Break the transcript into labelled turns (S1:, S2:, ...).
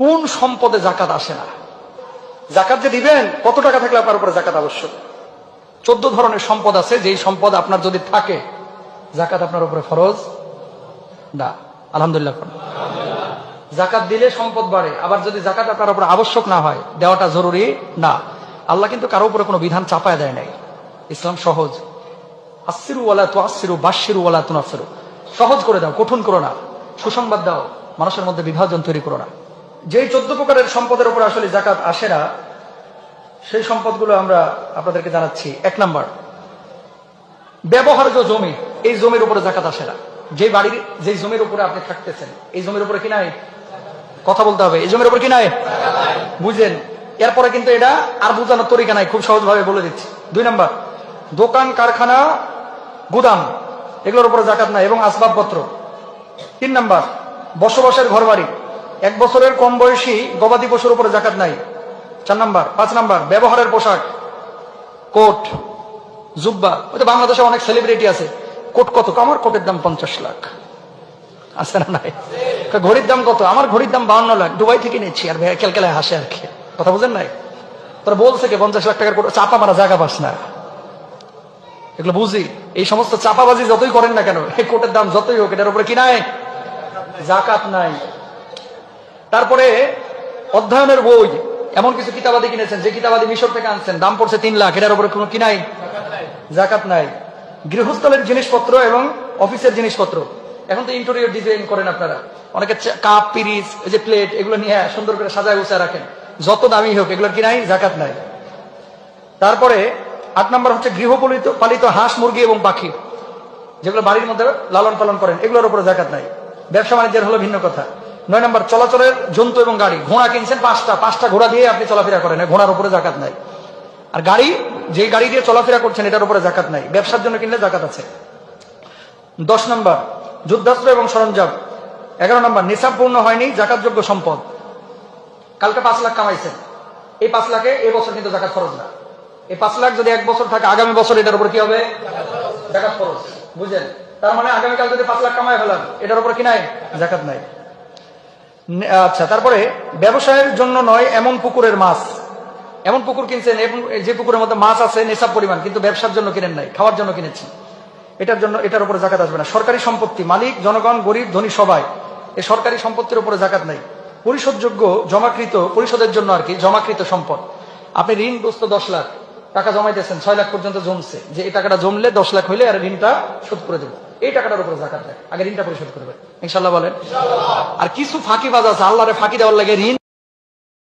S1: কোন সম্পদে জাকাত আসে না? জাকাত যে দিবেন, কত টাকা থাকলে আপনার উপরে জাকাত আবশ্যক? 14 ধরনের সম্পদ আছে, যেই সম্পদ আপনার যদি থাকে জাকাত আপনার উপরে ফরজ না। আলহামদুলিল্লাহ। জাকাত দিলে সম্পদ বাড়ে, আবার যদি জাকাত আপনার উপরে আবশ্যক না হয় দেওয়াটা জরুরি না। আল্লাহ কিন্তু কারো উপরে কোনো বিধান চাপায় দেয় নাই। ইসলাম সহজ। আসসিরু ওয়ালা তুআসসিরু বাশশিরু ওয়ালা তুনাফফিরু। সহজ করে দাও, কঠিন করো না। সুসংবাদ দাও, মানুষের মধ্যে বিভাজন তৈরি করো না। যেই 14 প্রকারের সম্পদের উপরে আসলে জাকাত আসে না, সেই সম্পদগুলো আমরা আপনাদেরকে জানাচ্ছি। 1 নাম্বার, ব্যবহার্য জমি। এই জমির উপরে জাকাত আসে না। যে বাড়ির, যে জমির উপরে আপনি থাকতেছেন, এই জমির উপরে কি নাই? কথা বলতে হবে, এই জমির উপর কি নাই? বুঝেন? এরপরে কিন্তু এটা আর বোঝানোর তরিকা নাই, খুব সহজভাবে বলে দিচ্ছি। 2 নাম্বার, দোকান, কারখানা, গুদাম, এগুলোর উপরে জাকাত নাই, এবং আসবাবপত্র। 3 নাম্বার, বসবাসের ঘরবাড়ি। 1 বছরের কম বয়সী গবাদি পশুর উপরে জাকাত নাই। 4 নাম্বার। 5 নাম্বার, ব্যবহারের পোশাক, কোট, জুব্বা। ওই তো বাংলাদেশে অনেক সেলিব্রিটি আছে, কোট কত? আমার কোটের দাম 50 লাখ। আছে না নাই? ঘড়ির দাম কত? আমার ঘড়ির দাম 52 লাখ, দুবাই থেকে নিচ্ছি। আর ক্যালকালায় হাসে আর কি। কথা বুঝেন নাই? তোরা বলছে কি 50 লাখ টাকার কোট? চাপা মারা জায়গা পাস না। এগুলো বুঝি। এই সমস্ত চাপাবাজি যতই করেন না কেন, এই কোটের দাম যতই হোক, এটার উপরে কি নাই? জাকাত নাই। তারপরে অধ্যয়নের বই, এমন কিছু কিতাবাদি কিনেছেন যে কিতাবাদি মিশর থেকে আনছেন, দাম পড়ছে 3 লাখ, এটার উপরে কোনো কি নাই? জাকাত নাই। গৃহস্থলের জিনিসপত্র এবং অফিসের জিনিসপত্র। এখন তো ইন্টেরিয়র ডিজাইন করেন আপনারা, অনেকে কাপ, পিরিচ, এই যে প্লেট, এগুলো নিয়ে সুন্দর করে সাজায় গুছায় রাখেন, যত দামি হোক, এগুলোর কি নাই? জাকাত নাই। তারপরে 8 নম্বর হচ্ছে গৃহপালিত হাঁস, মুরগি এবং পাখি, যেগুলো বাড়ির মধ্যে লালন পালন করেন, এগুলোর উপরে জাকাত নাই। ব্যবসা বাণিজ্যের হলো ভিন্ন কথা। 9 নম্বর, চলাচলের জন্তু এবং গাড়ি। ঘোড়া কিনছেন 5টা ঘোড়া দিয়ে আপনি চলাফেরা করেন, ঘোড়ার উপরে জাকাত নাই। আর গাড়ি, যে গাড়ি দিয়ে চলাফেরা করছেন, এটার উপরে জাকাত নাই। ব্যবসার জন্য কিনলে জাকাত আছে। 10 নম্বর, যুদ্ধাস্ত্র এবং সরঞ্জাম। 11 নম্বর, নিসাব পূর্ণ হয়নি জাকাতযোগ্য সম্পদ। কালকে 5 লাখ কামাইছেন, এই 5 লাখে এই বছর কিন্তু জাকাত ফরজ না। এই 5 লাখ যদি 1 বছর থাকে, আগামী বছর এটার উপর কি হবে? জাকাত ফরজ। বুঝলেন? তার মানে আগামীকাল যদি 5 লাখ কামাই ফেলান, এটার উপর কি নাই? জাকাত নাই। আচ্ছা, তারপরে ব্যবসায়ের জন্য নয় এমন পুকুরের মাছ। এমন পুকুর কিনছেন, যে পুকুরের মধ্যে মাছ আছে নিসাব পরিমাণ, কিন্তু ব্যবসার জন্য কিনেন নাই, খাওয়ার জন্য কিনেছেন, এটার উপরে জাকাত আসবে না। সরকারি সম্পত্তি, মালিক, জনগণ, গরিব, ধনী সবাই, এই সরকারি সম্পত্তির উপরে জাকাত নাই। পরিশোধযোগ্য, জমাকৃত, পরিশোধের জন্য আর কি, জমাকৃত সম্পদ। আপনি ঋণগ্রস্ত 10 লাখ টাকা জমাইতেছেন, 6 লাখ পর্যন্ত জমছে, যে এই টাকাটা জমলে 10 লাখ হইলে আর ঋণটা শোধ করে দেবো, এই টাকাটার উপরে জাকাত দেয়। আগে ঋণটা পরিশোধ করবে, ইনশাল্লাহ বলেন। আর কিছু ফাঁকিবাজ আছে, আল্লাহরে ফাঁকি দেওয়ার লাগে ঋণ